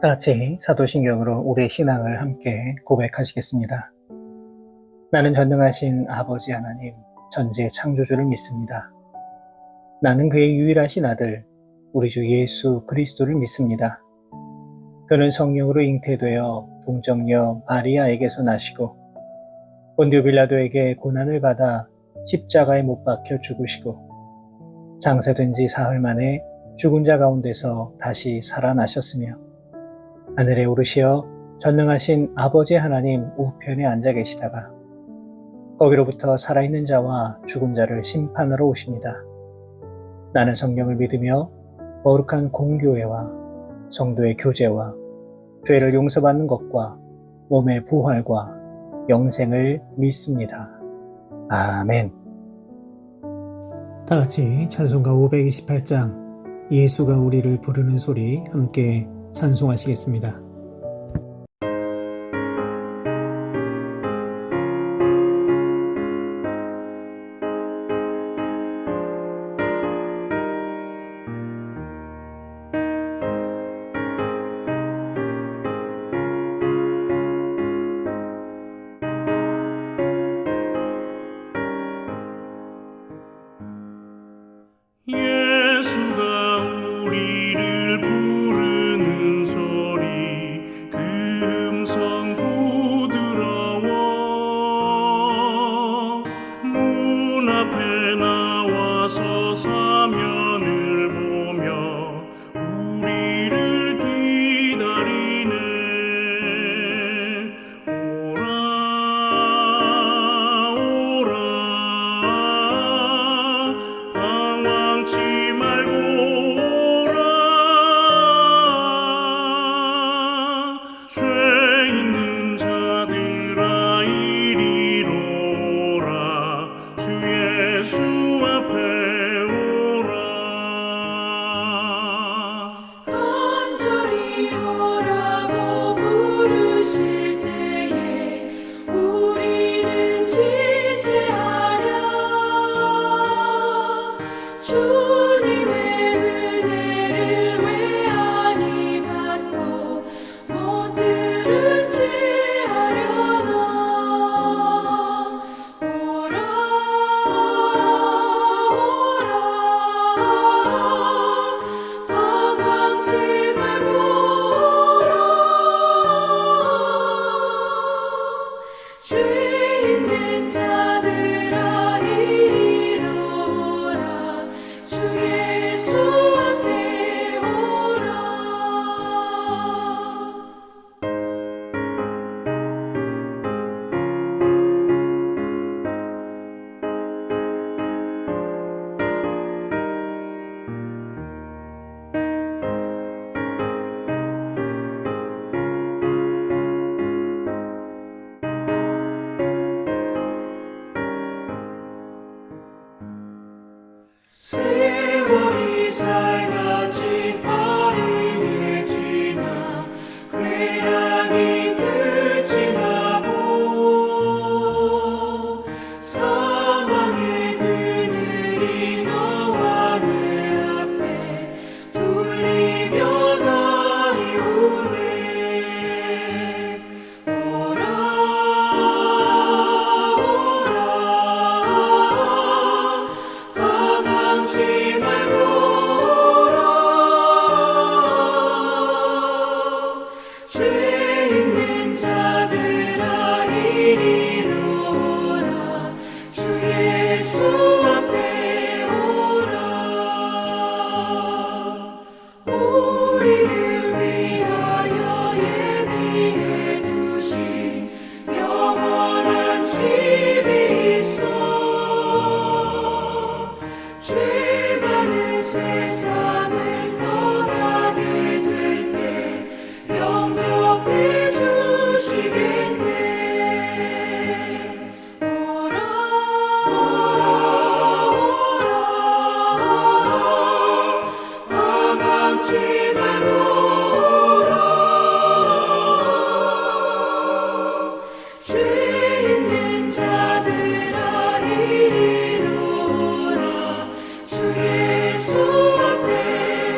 다 같이 사도신경으로 우리의 신앙을 함께 고백하시겠습니다. 나는 전능하신 아버지 하나님, 전지의 창조주를 믿습니다. 나는 그의 유일하신 아들, 우리 주 예수 그리스도를 믿습니다. 그는 성령으로 잉태되어 동정녀 마리아에게서 나시고 본디오 빌라도에게 고난을 받아 십자가에 못 박혀 죽으시고 장사된 지 사흘 만에 죽은 자 가운데서 다시 살아나셨으며 하늘에 오르시어 전능하신 아버지 하나님 우편에 앉아 계시다가 거기로부터 살아있는 자와 죽은 자를 심판하러 오십니다. 나는 성령을 믿으며 거룩한 공교회와 성도의 교제와 죄를 용서받는 것과 몸의 부활과 영생을 믿습니다. 아멘. 다 같이 찬송가 528장 예수가 우리를 부르는 소리 함께 찬송하시겠습니다. 예수가 우리를 부르는 소리 그 음성 부드러워 문 앞에 나와서 사면을 보며 우리를 기다리네. 오라 오라 방황치 말고 오라. 죄 있는 자들아 이리로 오라. 주 예수 앞에 오라. 간절히 오라고 부르실 때에 우리는 지체하랴. 주님의 은혜를 왜 아니 받고 못 들은 채 하려나. 오라 오라 방황치 말고 오라. 죄 있는 자들아 이리로 오라. 주 예수 앞에 오라. 세월이 살같이 빠르게 지나 쾌락이 끝이 나고 사망의 그늘이 너와 내 앞에 둘리며 날이 오네. 오라 오라 방황치 말고 오라. 죄 있는 자들아 이리로 오라. 주 예수 앞에 오라. 우리를 위하여 예비해 두신 영원한 집이 있어. 죄 많은 세상을 떠나게 될 때 영접해 주시겠네. 오라 오라 오라 방황치 말고 오라. 죄 있는 자들아 이리로 오라. 주 예수 앞에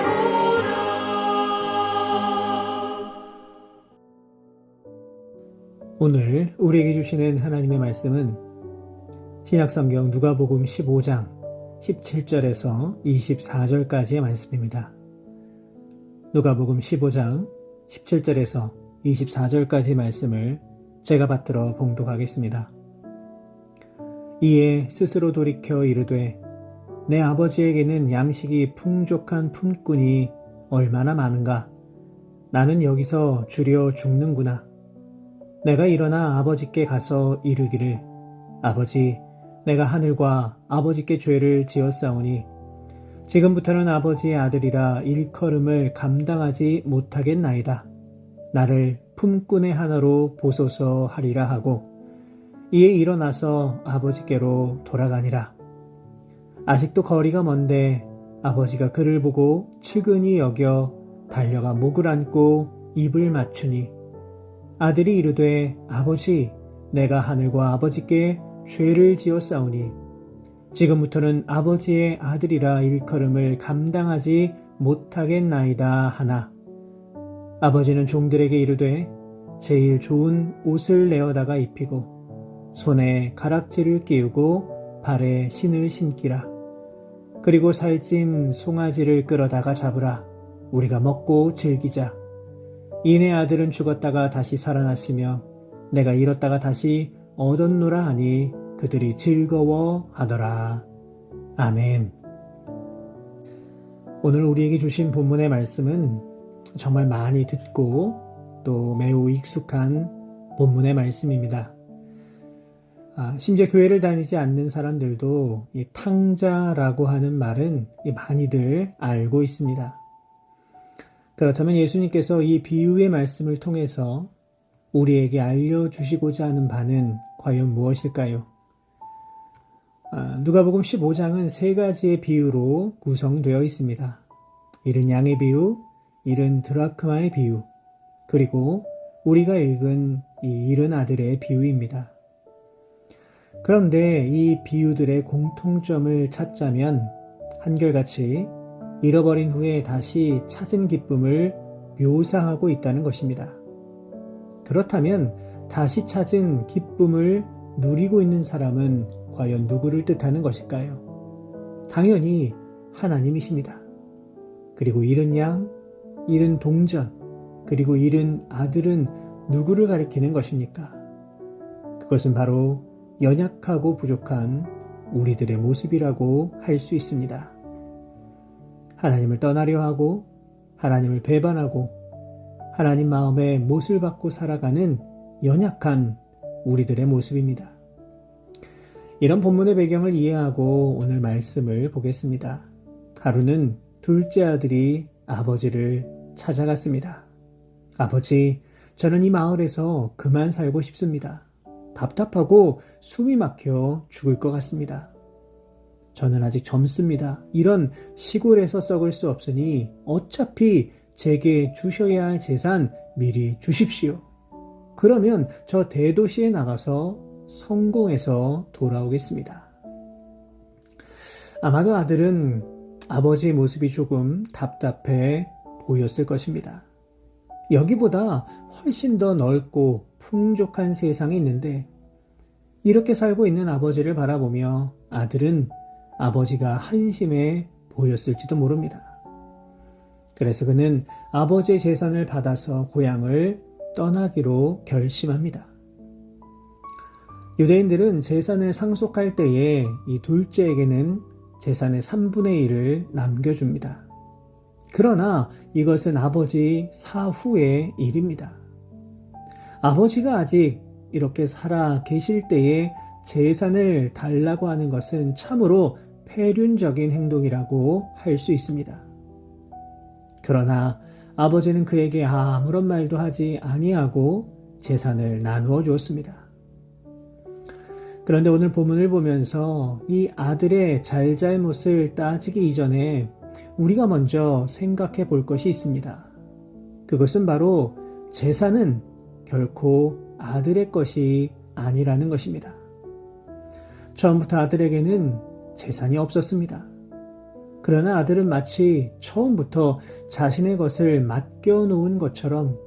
오라. 오늘 우리에게 주시는 하나님의 말씀은 신약성경 누가복음 15장 17절에서 24절까지의 말씀입니다. 누가복음 15장 17절에서 24절까지의 말씀을 제가 받들어 봉독하겠습니다. 이에 스스로 돌이켜 이르되 내 아버지에게는 양식이 풍족한 품꾼이 얼마나 많은가. 나는 여기서 주려 죽는구나. 내가 일어나 아버지께 가서 이르기를 아버지, 내가 하늘과 아버지께 죄를 지었사오니 지금부터는 아버지의 아들이라 일컬음을 감당하지 못하겠나이다. 나를 품꾼의 하나로 보소서 하리라 하고 이에 일어나서 아버지께로 돌아가니라. 아직도 거리가 먼데 아버지가 그를 보고 측은히 여겨 달려가 목을 안고 입을 맞추니 아들이 이르되 아버지, 내가 하늘과 아버지께 죄를 지었사오니 지금부터는 아버지의 아들이라 일컬음을 감당하지 못하겠나이다 하나 아버지는 종들에게 이르되 제일 좋은 옷을 내어다가 입히고 손에 가락지를 끼우고 발에 신을 신기라. 그리고 살찐 송아지를 끌어다가 잡으라. 우리가 먹고 즐기자. 이내 아들은 죽었다가 다시 살아났으며 내가 잃었다가 다시 얻었노라 하니 그들이 즐거워하더라. 아멘. 오늘 우리에게 주신 본문의 말씀은 정말 많이 듣고 또 매우 익숙한 본문의 말씀입니다. 심지어 교회를 다니지 않는 사람들도 이 탕자라고 하는 말은 많이들 알고 있습니다. 그렇다면 예수님께서 이 비유의 말씀을 통해서 우리에게 알려주시고자 하는 바는 과연 무엇일까요? 누가복음 15장은 세 가지의 비유로 구성되어 있습니다. 잃은 양의 비유, 잃은 드라크마의 비유, 그리고 우리가 읽은 이 잃은 아들의 비유입니다. 그런데 이 비유들의 공통점을 찾자면 한결같이 잃어버린 후에 다시 찾은 기쁨을 묘사하고 있다는 것입니다. 그렇다면 다시 찾은 기쁨을 누리고 있는 사람은 과연 누구를 뜻하는 것일까요? 당연히 하나님이십니다. 그리고 잃은 양, 잃은 동전, 그리고 잃은 아들은 누구를 가리키는 것입니까? 그것은 바로 연약하고 부족한 우리들의 모습이라고 할 수 있습니다. 하나님을 떠나려 하고 하나님을 배반하고 하나님 마음에 못을 받고 살아가는 연약한 우리들의 모습입니다. 이런 본문의 배경을 이해하고 오늘 말씀을 보겠습니다. 하루는 둘째 아들이 아버지를 찾아갔습니다. 아버지, 저는 이 마을에서 그만 살고 싶습니다. 답답하고 숨이 막혀 죽을 것 같습니다. 저는 아직 젊습니다. 이런 시골에서 썩을 수 없으니 어차피 제게 주셔야 할 재산 미리 주십시오. 그러면 저 대도시에 나가서 성공해서 돌아오겠습니다. 아마도 아들은 아버지의 모습이 조금 답답해 보였을 것입니다. 여기보다 훨씬 더 넓고 풍족한 세상이 있는데 이렇게 살고 있는 아버지를 바라보며 아들은 아버지가 한심해 보였을지도 모릅니다. 그래서 그는 아버지의 재산을 받아서 고향을 떠나기로 결심합니다. 유대인들은 재산을 상속할 때에 이 둘째에게는 재산의 3분의 1을 남겨줍니다. 그러나 이것은 아버지 사후의 일입니다. 아버지가 아직 이렇게 살아 계실 때에 재산을 달라고 하는 것은 참으로 폐륜적인 행동이라고 할 수 있습니다. 그러나 아버지는 그에게 아무런 말도 하지 아니하고 재산을 나누어 주었습니다. 그런데 오늘 본문을 보면서 이 아들의 잘잘못을 따지기 이전에 우리가 먼저 생각해 볼 것이 있습니다. 그것은 바로 재산은 결코 아들의 것이 아니라는 것입니다. 처음부터 아들에게는 재산이 없었습니다. 그러나 아들은 마치 처음부터 자신의 것을 맡겨놓은 것처럼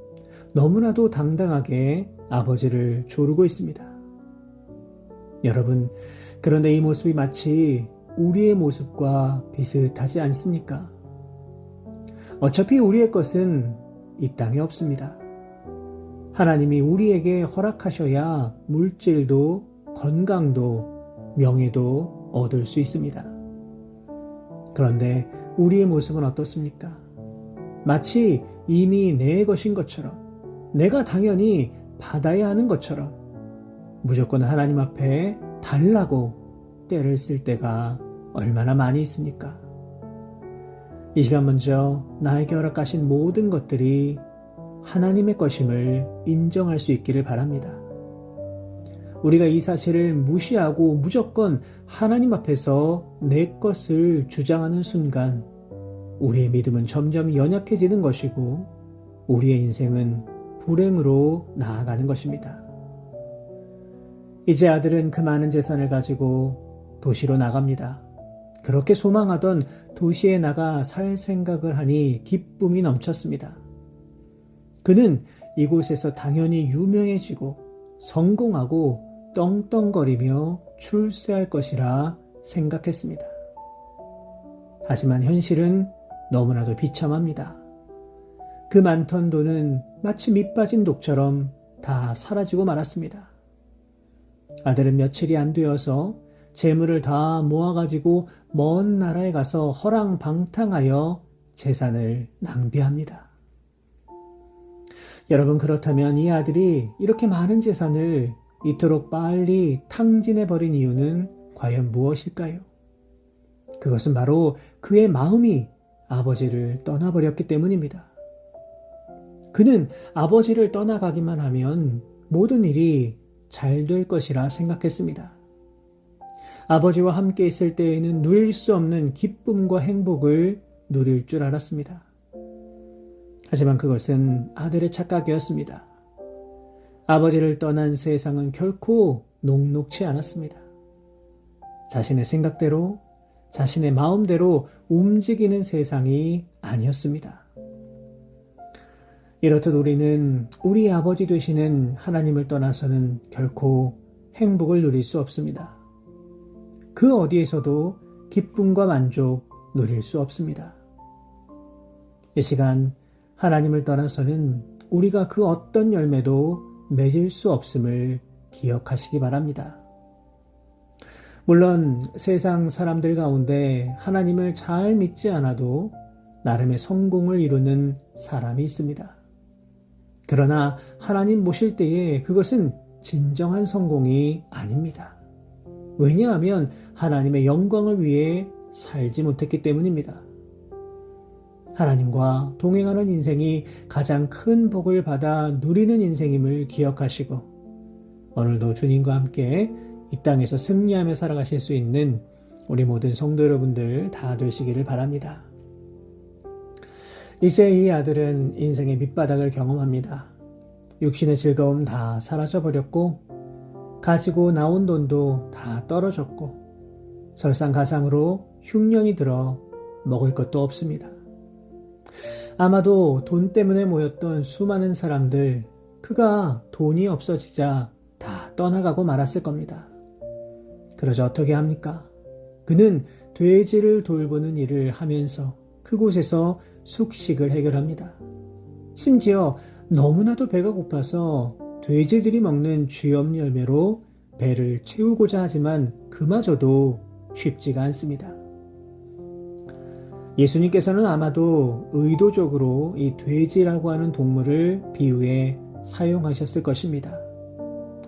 너무나도 당당하게 아버지를 조르고 있습니다. 여러분, 그런데 이 모습이 마치 우리의 모습과 비슷하지 않습니까? 어차피 우리의 것은 이 땅에 없습니다. 하나님이 우리에게 허락하셔야 물질도 건강도 명예도 얻을 수 있습니다. 그런데 우리의 모습은 어떻습니까? 마치 이미 내 것인 것처럼, 내가 당연히 받아야 하는 것처럼 무조건 하나님 앞에 달라고 떼를 쓸 때가 얼마나 많이 있습니까? 이 시간 먼저 나에게 허락하신 모든 것들이 하나님의 것임을 인정할 수 있기를 바랍니다. 우리가 이 사실을 무시하고 무조건 하나님 앞에서 내 것을 주장하는 순간 우리의 믿음은 점점 연약해지는 것이고 우리의 인생은 불행으로 나아가는 것입니다. 이제 아들은 그 많은 재산을 가지고 도시로 나갑니다. 그렇게 소망하던 도시에 나가 살 생각을 하니 기쁨이 넘쳤습니다. 그는 이곳에서 당연히 유명해지고 성공하고 떵떵거리며 출세할 것이라 생각했습니다. 하지만 현실은 너무나도 비참합니다. 그 많던 돈은 마치 밑빠진 독처럼 다 사라지고 말았습니다. 아들은 며칠이 안 되어서 재물을 다 모아가지고 먼 나라에 가서 허랑방탕하여 재산을 낭비합니다. 여러분, 그렇다면 이 아들이 이렇게 많은 재산을 이토록 빨리 탕진해버린 이유는 과연 무엇일까요? 그것은 바로 그의 마음이 아버지를 떠나버렸기 때문입니다. 그는 아버지를 떠나가기만 하면 모든 일이 잘 될 것이라 생각했습니다. 아버지와 함께 있을 때에는 누릴 수 없는 기쁨과 행복을 누릴 줄 알았습니다. 하지만 그것은 아들의 착각이었습니다. 아버지를 떠난 세상은 결코 녹록치 않았습니다. 자신의 생각대로, 자신의 마음대로 움직이는 세상이 아니었습니다. 이렇듯 우리는 우리 아버지 되시는 하나님을 떠나서는 결코 행복을 누릴 수 없습니다. 그 어디에서도 기쁨과 만족 누릴 수 없습니다. 이 시간 하나님을 떠나서는 우리가 그 어떤 열매도 맺을 수 없음을 기억하시기 바랍니다. 물론 세상 사람들 가운데 하나님을 잘 믿지 않아도 나름의 성공을 이루는 사람이 있습니다. 그러나 하나님 모실 때에 그것은 진정한 성공이 아닙니다. 왜냐하면 하나님의 영광을 위해 살지 못했기 때문입니다. 하나님과 동행하는 인생이 가장 큰 복을 받아 누리는 인생임을 기억하시고 오늘도 주님과 함께 이 땅에서 승리하며 살아가실 수 있는 우리 모든 성도 여러분들 다 되시기를 바랍니다. 이제 이 아들은 인생의 밑바닥을 경험합니다. 육신의 즐거움 다 사라져버렸고 가지고 나온 돈도 다 떨어졌고 설상가상으로 흉년이 들어 먹을 것도 없습니다. 아마도 돈 때문에 모였던 수많은 사람들, 그가 돈이 없어지자 다 떠나가고 말았을 겁니다. 그러자 어떻게 합니까? 그는 돼지를 돌보는 일을 하면서 그곳에서 숙식을 해결합니다. 심지어 너무나도 배가 고파서 돼지들이 먹는 쥐염 열매로 배를 채우고자 하지만 그마저도 쉽지가 않습니다. 예수님께서는 아마도 의도적으로 이 돼지라고 하는 동물을 비유에 사용하셨을 것입니다.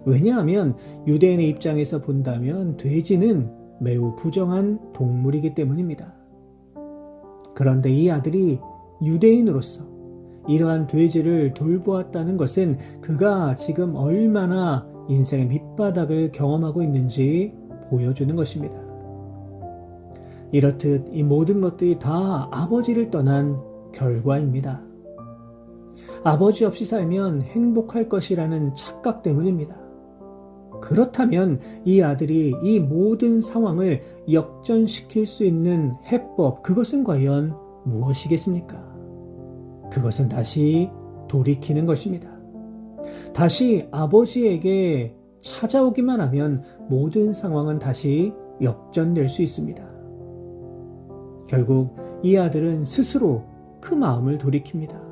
왜냐하면 유대인의 입장에서 본다면 돼지는 매우 부정한 동물이기 때문입니다. 그런데 이 아들이 유대인으로서 이러한 돼지를 돌보았다는 것은 그가 지금 얼마나 인생의 밑바닥을 경험하고 있는지 보여주는 것입니다. 이렇듯 이 모든 것들이 다 아버지를 떠난 결과입니다. 아버지 없이 살면 행복할 것이라는 착각 때문입니다. 그렇다면 이 아들이 이 모든 상황을 역전시킬 수 있는 해법, 그것은 과연 무엇이겠습니까? 그것은 다시 돌이키는 것입니다. 다시 아버지에게 찾아오기만 하면 모든 상황은 다시 역전될 수 있습니다. 결국 이 아들은 스스로 그 마음을 돌이킵니다.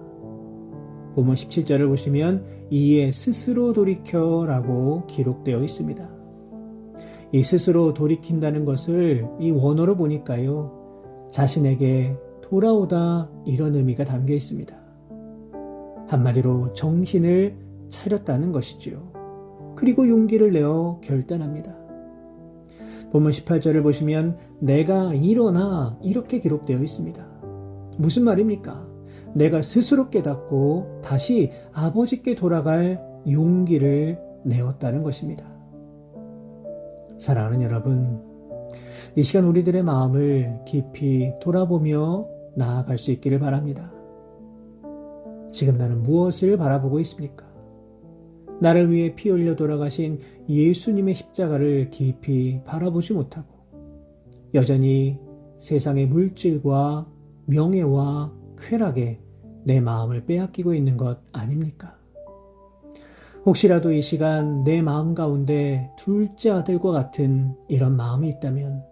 본문 17절을 보시면 이에 스스로 돌이켜라고 기록되어 있습니다. 이 스스로 돌이킨다는 것을 이 원어로 보니까요, 자신에게 돌아오다 이런 의미가 담겨 있습니다. 한마디로 정신을 차렸다는 것이지요. 그리고 용기를 내어 결단합니다. 본문 18절을 보시면 내가 일어나 이렇게 기록되어 있습니다. 무슨 말입니까? 내가 스스로 깨닫고 다시 아버지께 돌아갈 용기를 내었다는 것입니다. 사랑하는 여러분, 이 시간 우리들의 마음을 깊이 돌아보며 나아갈 수 있기를 바랍니다. 지금 나는 무엇을 바라보고 있습니까? 나를 위해 피 흘려 돌아가신 예수님의 십자가를 깊이 바라보지 못하고 여전히 세상의 물질과 명예와 쾌락에 내 마음을 빼앗기고 있는 것 아닙니까? 혹시라도 이 시간 내 마음 가운데 둘째 아들과 같은 이런 마음이 있다면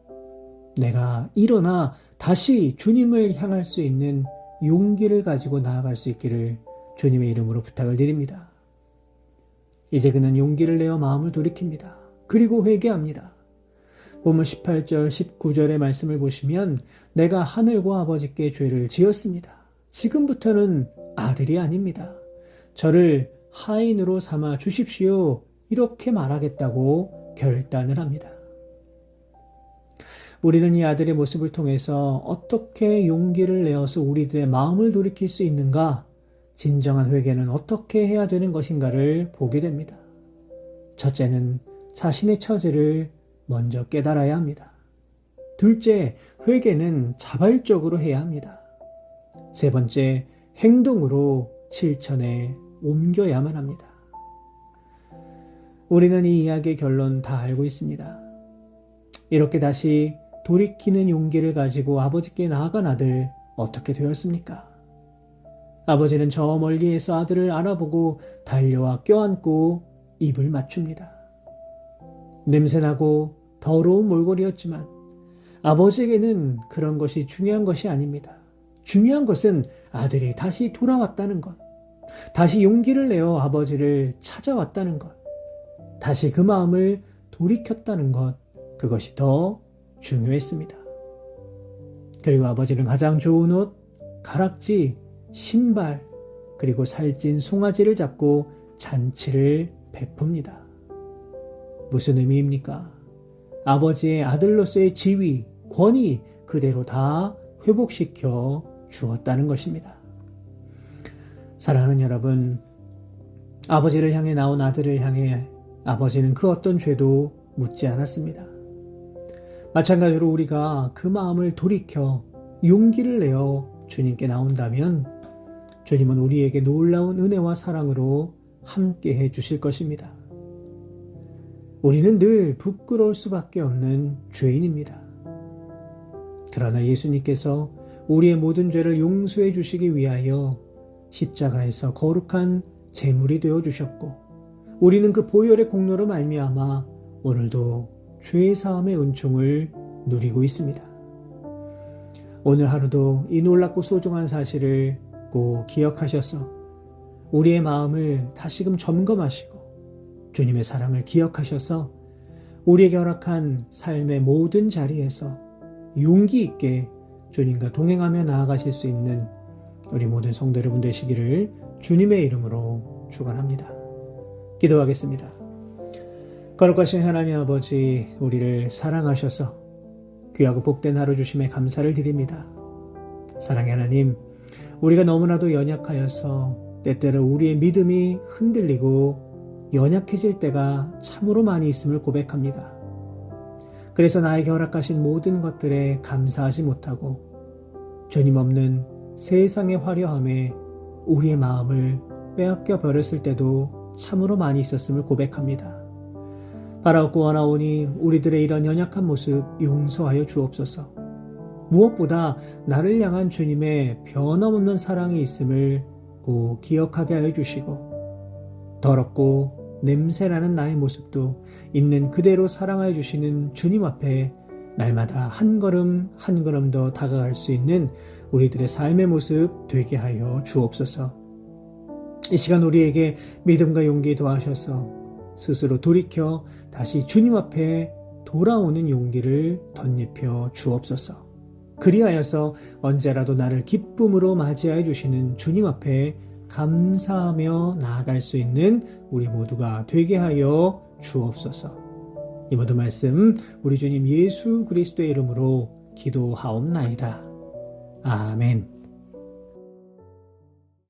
내가 일어나 다시 주님을 향할 수 있는 용기를 가지고 나아갈 수 있기를 주님의 이름으로 부탁을 드립니다. 이제 그는 용기를 내어 마음을 돌이킵니다. 그리고 회개합니다. 본문 18절, 19절의 말씀을 보시면 내가 하늘과 아버지께 죄를 지었습니다. 지금부터는 아들이 아닙니다. 저를 하인으로 삼아 주십시오. 이렇게 말하겠다고 결단을 합니다. 우리는 이 아들의 모습을 통해서 어떻게 용기를 내어서 우리들의 마음을 돌이킬 수 있는가, 진정한 회개는 어떻게 해야 되는 것인가를 보게 됩니다. 첫째는 자신의 처지를 먼저 깨달아야 합니다. 둘째, 회개는 자발적으로 해야 합니다. 세 번째, 행동으로 실천에 옮겨야만 합니다. 우리는 이 이야기의 결론 다 알고 있습니다. 이렇게 다시 돌이키는 용기를 가지고 아버지께 나아간 아들 어떻게 되었습니까? 아버지는 저 멀리에서 아들을 알아보고 달려와 껴안고 입을 맞춥니다. 냄새나고 더러운 몰골이었지만 아버지에게는 그런 것이 중요한 것이 아닙니다. 중요한 것은 아들이 다시 돌아왔다는 것, 다시 용기를 내어 아버지를 찾아왔다는 것, 다시 그 마음을 돌이켰다는 것, 그것이 더 중요했습니다. 그리고 아버지는 가장 좋은 옷, 가락지, 신발, 그리고 살찐 송아지를 잡고 잔치를 베풉니다. 무슨 의미입니까? 아버지의 아들로서의 지위, 권위 그대로 다 회복시켜 주었다는 것입니다. 사랑하는 여러분, 아버지를 향해 나온 아들을 향해 아버지는 그 어떤 죄도 묻지 않았습니다. 마찬가지로 우리가 그 마음을 돌이켜 용기를 내어 주님께 나온다면 주님은 우리에게 놀라운 은혜와 사랑으로 함께 해 주실 것입니다. 우리는 늘 부끄러울 수밖에 없는 죄인입니다. 그러나 예수님께서 우리의 모든 죄를 용서해 주시기 위하여 십자가에서 거룩한 제물이 되어 주셨고 우리는 그 보혈의 공로로 말미암아 오늘도 죄 사함의 은총을 누리고 있습니다. 오늘 하루도 이 놀랍고 소중한 사실을 꼭 기억하셔서 우리의 마음을 다시금 점검하시고 주님의 사랑을 기억하셔서 우리에게 허락한 삶의 모든 자리에서 용기 있게 주님과 동행하며 나아가실 수 있는 우리 모든 성도 여러분 되시기를 주님의 이름으로 축원합니다. 기도하겠습니다. 거룩하신 하나님 아버지, 우리를 사랑하셔서 귀하고 복된 하루 주심에 감사를 드립니다. 사랑의 하나님, 우리가 너무나도 연약하여서 때때로 우리의 믿음이 흔들리고 연약해질 때가 참으로 많이 있음을 고백합니다. 그래서 나에게 허락하신 모든 것들에 감사하지 못하고 주님 없는 세상의 화려함에 우리의 마음을 빼앗겨 버렸을 때도 참으로 많이 있었음을 고백합니다. 바라옵고 원하오니 우리들의 이런 연약한 모습 용서하여 주옵소서. 무엇보다 나를 향한 주님의 변함없는 사랑이 있음을 꼭 기억하게 하여 주시고 더럽고 냄새나는 나의 모습도 있는 그대로 사랑하여 주시는 주님 앞에 날마다 한 걸음 한 걸음 더 다가갈 수 있는 우리들의 삶의 모습 되게 하여 주옵소서. 이 시간 우리에게 믿음과 용기 더하셔서 스스로 돌이켜 다시 주님 앞에 돌아오는 용기를 덧입혀 주옵소서. 그리하여서 언제라도 나를 기쁨으로 맞이하여 주시는 주님 앞에 감사하며 나아갈 수 있는 우리 모두가 되게 하여 주옵소서. 이 모든 말씀 우리 주님 예수 그리스도의 이름으로 기도하옵나이다. 아멘.